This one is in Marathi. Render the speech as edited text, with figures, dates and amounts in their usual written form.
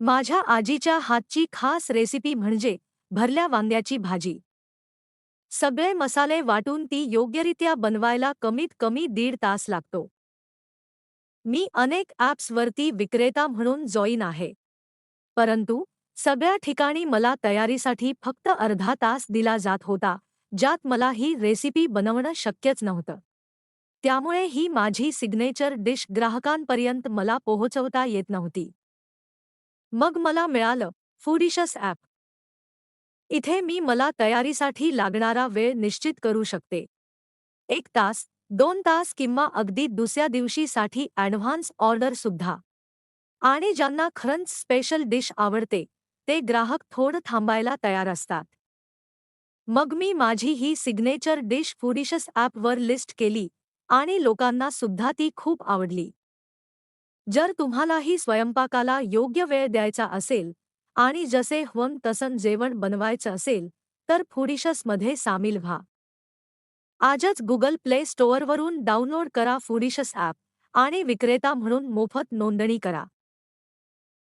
माझ्या आजीच्या हातची खास रेसिपी म्हणजे भरल्या वांग्याची भाजी. सगळे मसाले वाटून ती योग्यरित्या बनवायला कमीत कमी 1.5 तास लागतो. मी अनेक ॲप्सवरती विक्रेता म्हणून जॉईन आहे. परंतु सगळ्या ठिकाणी मला तयारीसाठी फक्त अर्धा तास दिला जात होता, ज्यात मला ही रेसिपी बनवणं शक्यच नव्हतं. त्यामुळे ही माझी सिग्नेचर डिश ग्राहकांपर्यंत मला पोहोचवता येत नव्हती. मग मला मिळालं फूडिशस ॲप. इथे मी मला तयारीसाठी लागणारा वेळ निश्चित करू शकते. 1 तास, 2 तास किंवा अगदी दुसऱ्या दिवशीसाठी ॲडव्हान्स ऑर्डर सुद्धा. आणि ज्यांना खरंच स्पेशल डिश आवडते, ते ग्राहक थोडं थांबायला तयार असतात. मग मी माझी ही सिग्नेचर डिश फूडिशस ॲपवर लिस्ट केली आणि लोकांना सुद्धा ती खूप आवडली. जर तुम्हालाही स्वयंपाकाला योग्य वेळ द्यायचा असेल आणि जसे हवं तसं जेवण बनवायचं असेल, तर फूडिशसमध्ये सामील व्हा. आजच गुगल प्ले स्टोअरवरून डाउनलोड करा फूडिशस ॲप आणि विक्रेता म्हणून मोफत नोंदणी करा.